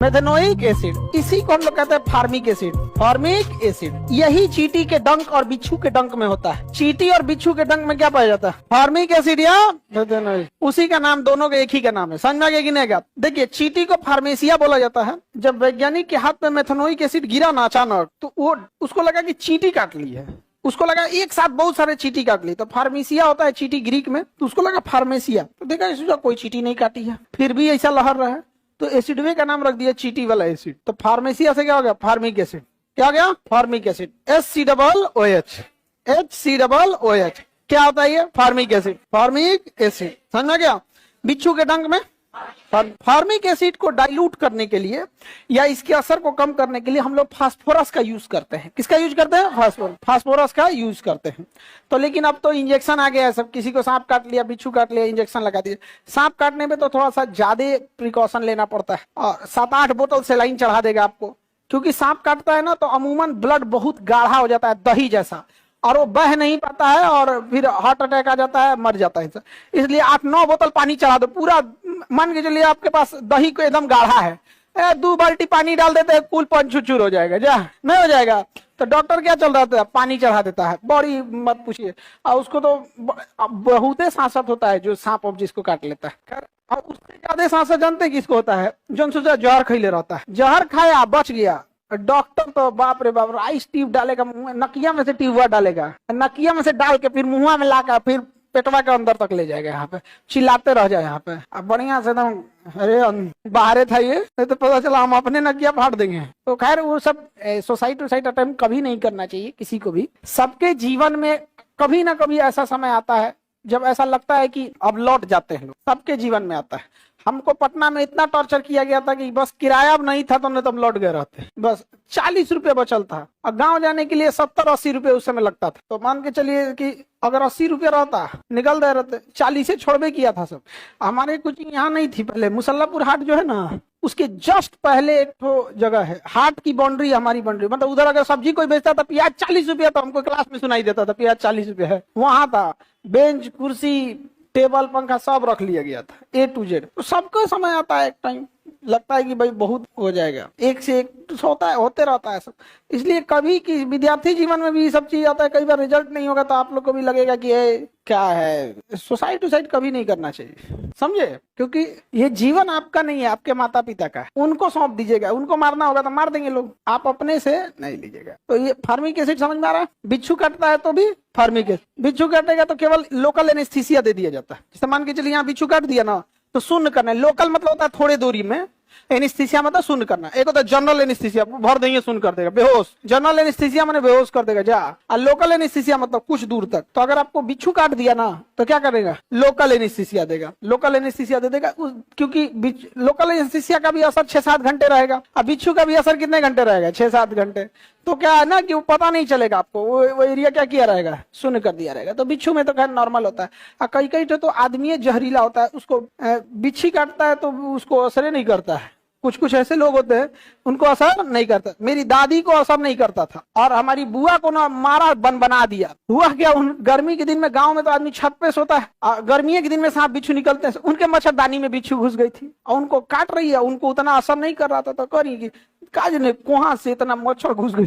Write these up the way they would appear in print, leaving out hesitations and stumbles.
Methanoic acid, इसी को हम लोग कहते हैं फार्मिक एसिड। फार्मिक एसिड यही चींटी के डंक और बिच्छू के डंक में होता है। चींटी और बिच्छू के डंक में क्या पाया जाता है? फार्मिक एसिड या मेथेनोइक। उसी का नाम, दोनों का एक ही का नाम है। समझ में आ गया कि नहीं गया? देखिए, चींटी को फार्मेसिया बोला जाता है। जब वैज्ञानिक के हाथ में मेथेनोइक एसिड गिरा ना अचानक, तो वो उसको लगा कि चींटी काट ली है। उसको लगा एक साथ बहुत सारे चींटी काट ली, तो फार्मेसिया होता है चींटी ग्रीक में, तो उसको लगा फार्मेसिया। तो देखा इसका कोई चींटी नहीं काटी है, फिर भी ऐसा लहर रहा है, तो एसिडवे का नाम रख दिया चींटी वाला एसिड। तो फार्मेसिया से क्या हो गया? Formic acid. क्या हो गया? Formic acid. HCOOH, HCOOH क्या होता है? ये फार्मिक एसिड। फार्मिक एसिड समझ में गया? बिच्छू के डंक में फार्मिक एसिड को डाइल्यूट करने के लिए या इसके असर को कम करने के लिए हम लोग फास्फोरस का यूज करते हैं। किसका यूज करते हैं? फास्फोरस का यूज करते हैं। तो लेकिन अब तो इंजेक्शन आ गया है सब। किसी को सांप काट लिया, बिच्छू काट लिया, इंजेक्शन लगा दिया। सांप काटने में तो थोड़ा सा ज्यादा प्रिकॉशन लेना पड़ता है, और 7-8 बोतल सेलाइन चढ़ा देगा आपको, क्योंकि सांप काटता है ना तो अमूमन ब्लड बहुत गाढ़ा हो जाता है, दही जैसा, और वो बह नहीं पाता है, और फिर हार्ट अटैक आ जाता है, मर जाता है। इसलिए 8-9 बोतल पानी चढ़ा दो। पूरा मान के चलिए आपके पास दही को एकदम गाढ़ा है, 2 बाल्टी पानी डाल देते हैं, कुल पंचुचूर हो जाएगा। जा नहीं हो जाएगा, तो डॉक्टर क्या चल रहा था? पानी चढ़ा देता है। बड़ी मत पूछिए, और उसको तो बहुत सांसत होता है जो सांप जिसको काट लेता है। और उससे ज्यादा सांसत जानते किसको होता है? जो सोचा जहर खैले रहता है, जहर खाया बच गया, डॉक्टर तो बाप रे बाप राइस ट्यूब डालेगा मुंह में, नकिया में से ट्यूबा डालेगा, नकिया में से डाल के फिर मुंह में लाकर फिर पेटवा के अंदर तक ले जाएगा। यहाँ पे चिल्लाते रह जाए। यहाँ पे अब बढ़िया से एकदम, अरे बाहर था ये, तो पता चला हम अपने नकिया फाड़ देंगे। तो खैर वो सब सोसाइटी अटेम्प्ट कभी नहीं करना चाहिए किसी को भी। सबके जीवन में कभी ना कभी ऐसा समय आता है जब ऐसा लगता है कि अब लौट जाते हैं लोग। सबके जीवन में आता है। हमको पटना में इतना टॉर्चर किया गया था कि बस किराया अब नहीं था तो नहीं तो हम लौट गए रहते। बस 40 रुपये बचल था, और गांव जाने के लिए 70-80 रुपये उस समय लगता था। तो मान के चलिए कि अगर 80 रुपये रहता, निकल गए रहते। 40 से छोड़बे किया था सब। हमारे कोचिंग यहाँ नहीं थी पहले। मुसल्लापुर हाट जो है ना, उसके जस्ट पहले एक तो जगह है, हाट की बाउंड्री हमारी बाउंड्री, मतलब उधर अगर सब्जी कोई बेचता था, प्याज 40 रुपया, तो हमको क्लास में सुनाई देता था प्याज 40 रुपये है। वहां था बेंच, कुर्सी, टेबल, पंखा सब रख लिया गया था, A to Z। तो सबका समय आता है, एक टाइम लगता है कि भाई बहुत हो जाएगा, एक से एक होता है, होते रहता है सब। इसलिए कभी कि विद्यार्थी जीवन में भी ये सब चीज आता है। कई बार रिजल्ट नहीं होगा तो आप लोग को भी लगेगा कि क्या है, सुसाइड कभी नहीं करना चाहिए, समझे? क्योंकि ये जीवन आपका नहीं है, आपके माता पिता का है। उनको सौंप दीजिएगा। उनको मारना होगा तो मार देंगे लोग, आप अपने से नहीं लीजिएगा। तो ये फार्मिक एसिड समझ में आ रहा है? बिच्छू काटता है तो भी फार्मिक एसिड। बिच्छू काटेगा तो केवल लोकल एनेस्थीसिया दे दिया जाता है। जैसे मान के चलिए यहाँ बिच्छू काट दिया ना, तो शून्य करना है। लोकल मतलब होता है थोड़े दूरी में, एनेस्थीसिया मतलब शून्य करना। एक होता है जनरल एनेस्थीसिया, भर देंगे शून्य कर देगा, बेहोश। जनरल एनेस्थीसिया माने बेहोश कर देगा जा। और लोकल एनेस्थीसिया मतलब कुछ दूर तक। तो अगर आपको बिच्छू काट दिया ना तो क्या करेगा? लोकल एनेस्थीसिया देगा। लोकल एनेस्थीसिया दे देगा, क्योंकि लोकल एनेस्थीसिया का भी असर 6-7 घंटे रहेगा, और बिच्छू का भी असर कितने घंटे रहेगा? 6-7 घंटे। तो क्या है ना कि वो पता नहीं चलेगा आपको, वो एरिया क्या किया रहेगा? शून्य कर दिया रहेगा। तो बिच्छू में तो खैर नॉर्मल होता है। और कई तो आदमी जहरीला होता है, उसको बिच्छी काटता है तो उसको असर नहीं करता है। कुछ ऐसे लोग होते हैं उनको असर नहीं करता। मेरी दादी को असर नहीं करता था, और हमारी बुआ को ना मारा बना दिया। हुआ क्या, गर्मी के दिन में गांव में तो आदमी छत पे सोता है, गर्मी के दिन में सांप बिच्छू निकलते हैं, उनके मच्छरदानी में बिच्छू घुस गई थी और उनको काट रही है। उनको उतना असर नहीं कर रहा था, तो करी काज ने कहाँ से इतना मच्छर घुस गई।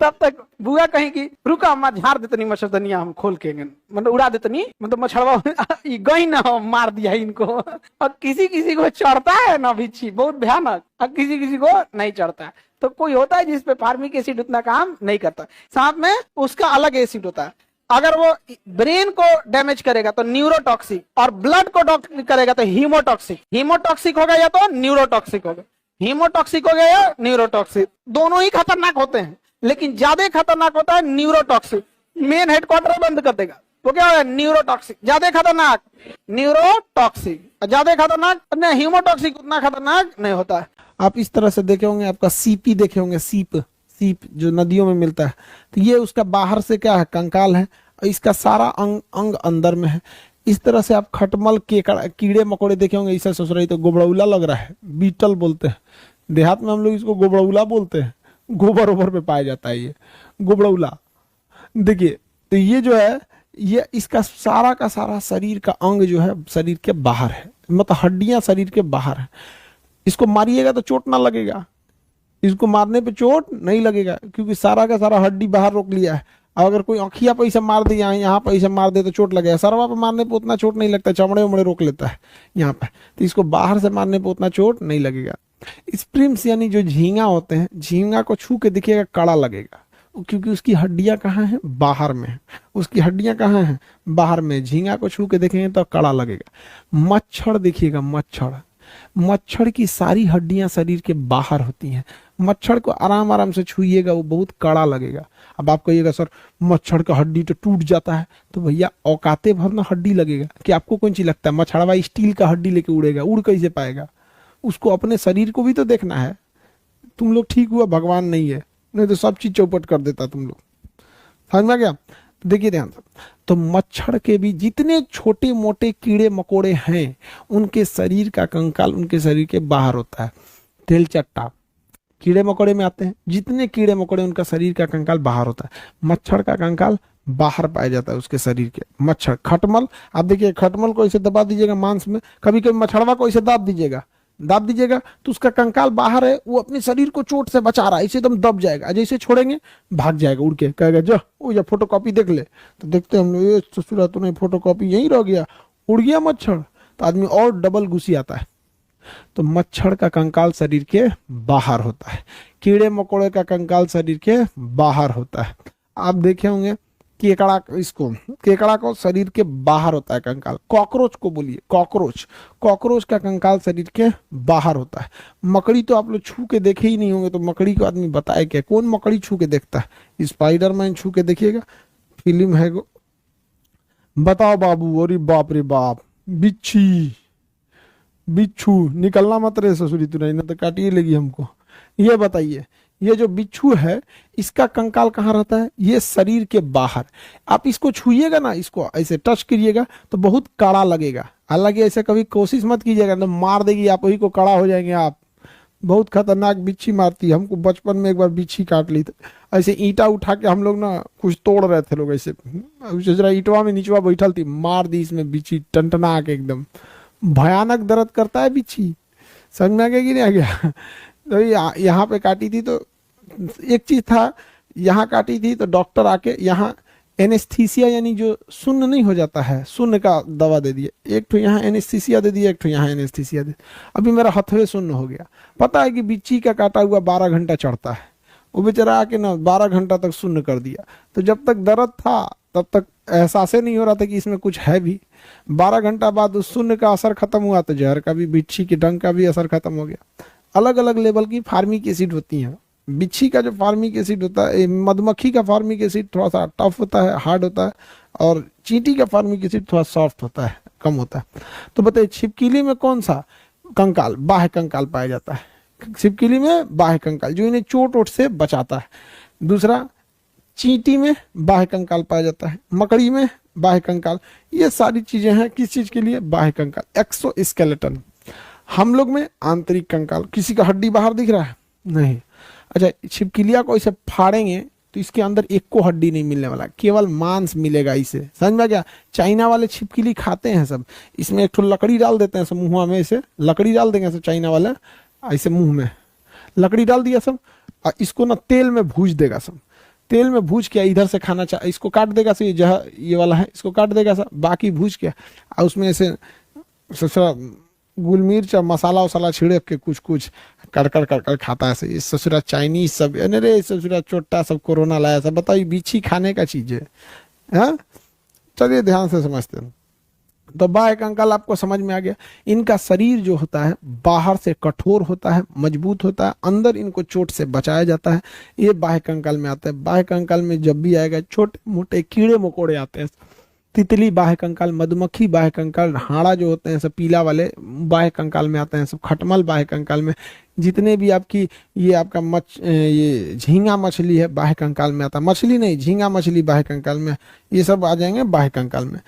तब तक बुआ कहीं की रुका, अम्मा झाड़ देतनी मच्छरदनिया हम खोल के, मतलब उड़ा देतनी, मतलब मच्छरवा गई ना, मार दिया इनको। और किसी को चढ़ता है ना बिच्छी, बहुत भयानक, और किसी को नहीं चढ़ता है। तो कोई होता है जिसपे फार्मिक एसिड उतना काम नहीं करता। साथ में उसका अलग एसिड होता है। अगर वो ब्रेन को डैमेज करेगा तो न्यूरोटॉक्सिक, और ब्लड को करेगा तो हीमोटॉक्सिक। हीमोटॉक्सिक होगा या तो न्यूरोटॉक्सिक होगा। हीमोटॉक्सिक हो गया या न्यूरोटॉक्सिक, दोनों ही खतरनाक होते हैं, लेकिन ज्यादा खतरनाक होता है न्यूरोटॉक्सिक। मेन हेडक्वार्टर बंद कर देगा, वो क्या होगा? न्यूरोटॉक्सिक। ज्यादा खतरनाक न्यूरोटॉक्सिक, ज्यादा खतरनाक नहीं हीमोटॉक्सिक, उतना खतरनाक नहीं होता है। आप इस तरह से देखे होंगे, आपका सीपी देखे होंगे, सीप जो नदियों में मिलता है, तो ये उसका बाहर से क्या है? कंकाल है, और इसका सारा अंग अंदर में है। इस तरह से आप खटमल, केकड़ा, कीड़े मकोड़े देखे होंगे। इसे सोच रही तो गोबड़ौला लग रहा है, बीटल बोलते हैं। देहात में हम लोग इसको गोबड़ौला बोलते हैं। गोबर ओबर पे पाया जाता है ये गोबड़ौला। देखिए, तो ये जो है, ये इसका सारा का सारा शरीर का अंग जो है शरीर के बाहर है, मतलब हड्डियां शरीर के बाहर है। इसको मारिएगा तो चोट ना लगेगा, इसको मारने पे चोट नहीं लगेगा, क्योंकि सारा का सारा हड्डी बाहर रोक लिया है। अब अगर कोई आँखिया पे इसे मार दे, यहाँ पे इसे मार दे तो चोट लगेगा। सरवा पे मारने पे उतना चोट नहीं लगता, चमड़े उमड़े रोक लेता है यहाँ पे, तो इसको बाहर से मारने पे उतना चोट नहीं लगेगा। स्प्रिम्स यानी जो झींगा होते हैं, झींगा को छू के देखिएगा कड़ा लगेगा, क्योंकि उसकी हड्डियां कहाँ हैं, बाहर में है। उसकी हड्डियां कहाँ हैं, बाहर में। झींगा को छू के देखेंगे तो कड़ा लगेगा। मच्छर देखिएगा, मच्छर की सारी हड्डियां शरीर के बाहर होती हैं। मच्छर को आराम आराम से छूइएगा, वो बहुत कड़ा लगेगा। अब आप कहिएगा सर मच्छर का हड्डी तो टूट जाता है, तो भैया औकाते भर ना हड्डी लगेगा कि आपको कौन चीज लगता है मच्छरवा स्टील का हड्डी लेके उड़ेगा, उड़ कैसे पाएगा? उसको अपने शरीर को भी तो देखना है। तुम लोग ठीक हुआ भगवान नहीं है, नहीं तो सब चीज चौपट कर देता तुम लोग। समझ में आ गया? देखिए ध्यान से, तो मच्छर के भी जितने छोटे मोटे कीड़े मकोड़े हैं, उनके शरीर का कंकाल उनके शरीर के बाहर होता है। तेल चट्टा कीड़े मकोड़े में आते हैं, जितने कीड़े मकोड़े उनका शरीर का कंकाल बाहर होता है। मच्छर का कंकाल बाहर पाया जाता है उसके शरीर के। मच्छर, खटमल, आप देखिए खटमल को इसे दबा दीजिएगा मांस में, कभी कभी मच्छरवा को इसे दाब दीजिएगा तो उसका कंकाल बाहर है, वो अपने शरीर को चोट से बचा रहा है, इसे एकदम दब जाएगा। जैसे छोड़ेंगे भाग जाएगा उड़ के, कहेगा जा वो या फोटोकॉपी देख ले, तो देखते हम लोग ये ससुरा तो नहीं, फोटोकॉपी यहीं रह गया, उड़ गया मच्छर, तो आदमी और डबल घुसी आता है। तो मच्छर का कंकाल शरीर के बाहर होता है, कीड़े मकोड़े का कंकाल शरीर के बाहर होता है। आप देखे होंगे केकड़ा को शरीर के बाहर होता है कंकाल। कॉकरोच को बोलिए, कॉकरोच का कंकाल शरीर के बाहर होता है। मकड़ी तो आप लोग छू के देखे ही नहीं होंगे, तो मकड़ी को आदमी बताए क्या, कौन मकड़ी छू के देखता है? स्पाइडरमैन छू के देखिएगा, फिल्म है वो। बताओ बाबू, अरे बाप रे बाप, बिच्छू निकलना मत रे ससुरी तू, नहीं ना तो काटिए लेगी हमको। ये बताइए, ये जो बिच्छू है इसका कंकाल कहाँ रहता है? ये शरीर के बाहर। आप इसको छुइएगा ना, इसको ऐसे टच करिएगा तो बहुत कड़ा लगेगा। हालांकि ऐसे कभी कोशिश मत कीजिएगा, तो मार देगी, आप वही को कड़ा हो जाएंगे आप। बहुत खतरनाक बिच्छी मारती है। हमको बचपन में एक बार बिच्छी काट ली थी, ऐसे ईंटा उठा के हम लोग ना कुछ तोड़ रहे थे लोग, ऐसे जरा ईंटवा में नीचवा बैठल थी, मार दी इसमें बिच्छी, टनटना के एकदम भयानक दर्द करता है बिच्छी। समझ में आ गया कि नहीं आ गया? तो यहाँ पे काटी थी, तो एक चीज था, यहाँ काटी थी तो डॉक्टर आके यहाँ एनेस्थीसिया यानी जो सुन्न नहीं हो जाता है, सुन्न का दवा दे दिया। एक तो यहाँ एनेस्थीसिया दे दिया, एक तो यहाँ एनेस्थीसिया दे। अभी मेरा हथवे सुन्न हो गया। पता है कि बिच्छी का काटा हुआ 12 घंटा चढ़ता है, वो बेचारा आके ना 12 घंटा तक सुन्न कर दिया। तो जब तक दर्द था तब तक एहसास नहीं हो रहा था कि इसमें कुछ है भी। 12 घंटा बाद उस शून्य का असर खत्म हुआ तो जहर का भी, बिच्छी के डंक का भी असर खत्म हो गया। अलग अलग लेवल की फार्मिक एसिड होती हैं। बिच्छी का जो फार्मिक एसिड होता है, मधुमक्खी का फार्मिक एसिड थोड़ा सा टफ होता है, हार्ड होता है, और चींटी का फार्मिक एसिड थोड़ा सॉफ्ट होता है, कम होता है। तो बताइए छिपकली में कौन सा कंकाल, बाह्य कंकाल पाया जाता है? छिपकली में बाह्य कंकाल, जो इन्हें चोट वोट से बचाता है। दूसरा, चींटी में बाह्य कंकाल पाया जाता है, मकड़ी में बाह्य कंकाल। ये सारी चीजें हैं किस चीज के लिए? बाह्य कंकाल, एक्सोस्केलेटन। हम लोग में आंतरिक कंकाल। किसी का हड्डी बाहर दिख रहा है? नहीं। अच्छा, छिपकलिया को इसे फाड़ेंगे तो इसके अंदर एक को हड्डी नहीं मिलने वाला, केवल मांस मिलेगा इसे। समझ में गया? चाइना वाले छिपकली खाते हैं सब, इसमें एक ठो लकड़ी डाल देते हैं सब मुँह में, इसे लकड़ी डाल देंगे सब चाइना वाले, ऐसे मुंह में लकड़ी डाल दिया सब, और इसको ना तेल में भूज देगा सब। तेल में भूज के इधर से खाना चाहे, इसको काट देगा से, ये वाला है इसको काट देगा सब, बाकी भूज के और उसमें ऐसे गुल मिर्च और मसाला वसाला छिड़क के कुछ कुछ कर खाता है। ये ससुरा चाइनीज सब, अरे ससुरा चोटा सब कोरोना लाया सब। बताइए बिच्छी खाने का चीज है? हाँ, चलिए ध्यान से समझते हैं। तो बाह्य कंकाल आपको समझ में आ गया। इनका शरीर जो होता है बाहर से कठोर होता है, मजबूत होता है, अंदर इनको चोट से बचाया जाता है। ये बाह्य कंकाल में आता है। बाह्य कंकाल में जब भी आएगा छोटे मोटे कीड़े मकोड़े आते हैं, तितली बाह्य कंकाल, मधुमक्खी बाह्य कंकाल, हाड़ा जो होते हैं सब पीला वाले बाह्य कंकाल में आते हैं सब, खटमल बाह्य कंकाल में, जितने भी आपकी ये आपका ये झींगा मछली है बाह्य कंकाल में आता है, मछली नहीं झींगा मछली बाह्य कंकाल में, ये सब आ जाएंगे बाह्य कंकाल में।